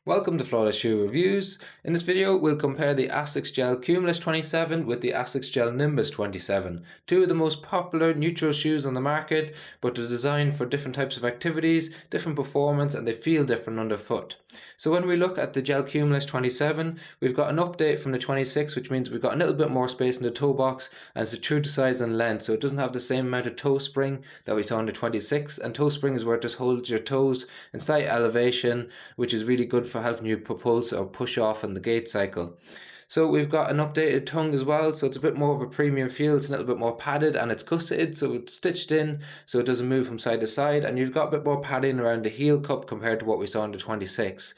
Welcome to Flawless Shoe Reviews. In this video we'll compare the ASICS Gel Cumulus 27 with the ASICS Gel Nimbus 27. Two of the most popular neutral shoes on the market, but they're designed for different types of activities, different performance, and they feel different underfoot. So when we look at the Gel Cumulus 27, we've got an update from the 26, which means we've got a little bit more space in the toe box, and it's true to size and length, so it doesn't have the same amount of toe spring that we saw in the 26, and toe spring is where it just holds your toes in slight elevation, which is really good for helping you propulse or push off in the gait cycle. So we've got an updated tongue as well, so it's a bit more of a premium feel. It's a little bit more padded and it's gusseted, so it's stitched in so it doesn't move from side to side, and you've got a bit more padding around the heel cup compared to what we saw in the 26.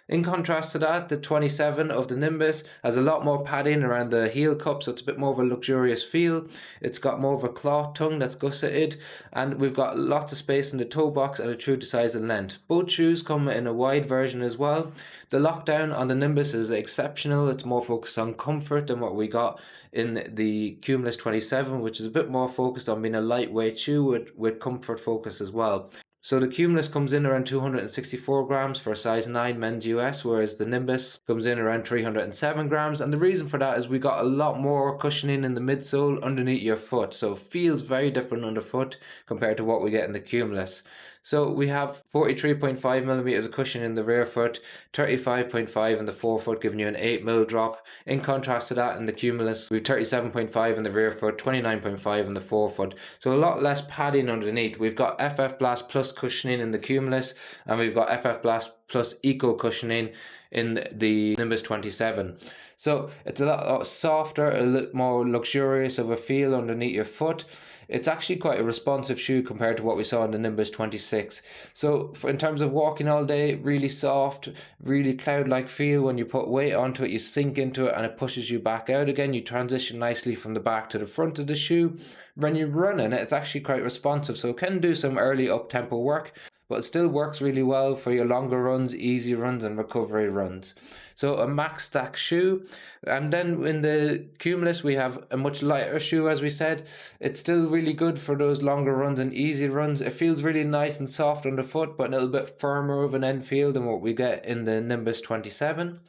In contrast to that, the 27 of the Nimbus has a lot more padding around the heel cup, so it's a bit more of a luxurious feel. It's got more of a cloth tongue that's gusseted, and we've got lots of space in the toe box and a true to size and length. Both shoes come in a wide version as well. The lockdown on the Nimbus is exceptional. It's more focused on comfort than what we got in the Cumulus 27, which is a bit more focused on being a lightweight shoe with comfort focus as well. So the Cumulus comes in around 264 grams for a size 9 men's US, whereas the Nimbus comes in around 307 grams. And the reason for that is we got a lot more cushioning in the midsole underneath your foot. So it feels very different underfoot compared to what we get in the Cumulus. So we have 43.5 millimeters of cushion in the rear foot, 35.5 in the forefoot, giving you an 8 mil drop. In contrast to that, in the Cumulus, we have 37.5 in the rear foot, 29.5 in the forefoot. So a lot less padding underneath. We've got FF Blast Plus cushioning in the Cumulus, and we've got FF Blast Plus Eco cushioning in the Nimbus 27. So it's a lot softer, a little more luxurious of a feel underneath your foot. It's actually quite a responsive shoe compared to what we saw in the Nimbus 26. So in terms of walking all day, really soft, really cloud-like feel. When you put weight onto it, you sink into it and it pushes you back out again. You transition nicely from the back to the front of the shoe. When you're running, it's actually quite responsive, so it can do some early up-tempo work, but it still works really well for your longer runs, easy runs, and recovery runs. So a max stack shoe. And then in the Cumulus we have a much lighter shoe, as we said. It's still really good for those longer runs and easy runs. It feels really nice and soft underfoot, but a little bit firmer of an end feel than what we get in the Nimbus 27.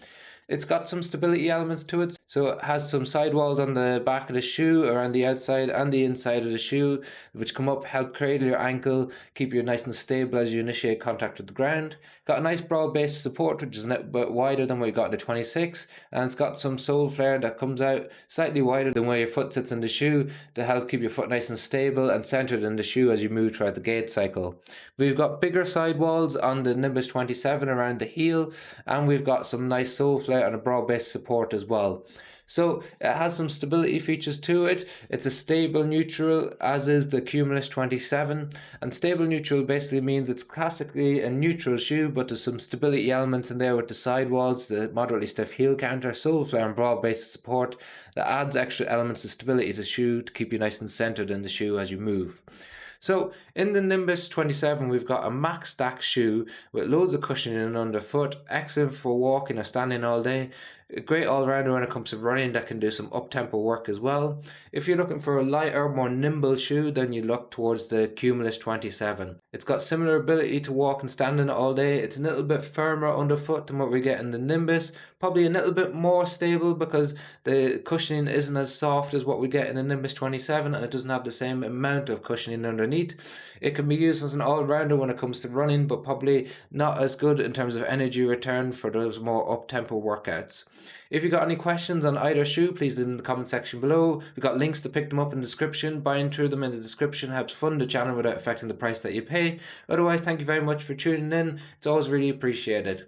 It's got some stability elements to it, so it has some sidewalls on the back of the shoe, around the outside and the inside of the shoe, which come up, help cradle your ankle, keep you nice and stable as you initiate contact with the ground. Got a nice broad base of support, which is a little bit wider than we got in the 26, and it's got some sole flare that comes out slightly wider than where your foot sits in the shoe to help keep your foot nice and stable and centered in the shoe as you move throughout the gait cycle. We've got bigger sidewalls on the Nimbus 27 around the heel, and we've got some nice sole flare and a broad base support as well. So it has some stability features to it. It's a stable neutral, as is the Cumulus 27, and stable neutral basically means it's classically a neutral shoe, but there's some stability elements in there with the sidewalls, the moderately stiff heel counter, sole flare, and broad base support that adds extra elements of stability to the shoe to keep you nice and centered in the shoe as you move. So in the Nimbus 27 we've got a max stack shoe with loads of cushioning underfoot, excellent for walking or standing all day, a great all-rounder when it comes to running that can do some up-tempo work as well. If you're looking for a lighter, more nimble shoe, then you look towards the Cumulus 27. It's got similar ability to walk and stand in it all day. It's a little bit firmer underfoot than what we get in the Nimbus, probably a little bit more stable because the cushioning isn't as soft as what we get in the Nimbus 27, and it doesn't have the same amount of cushioning underneath. It can be used as an all-rounder when it comes to running, but probably not as good in terms of energy return for those more up-tempo workouts. If you got any questions on either shoe, please leave them in the comment section below. We've got links to pick them up in the description. Buying through them in the description helps fund the channel without affecting the price that you pay. Otherwise, thank you very much for tuning in. It's always really appreciated.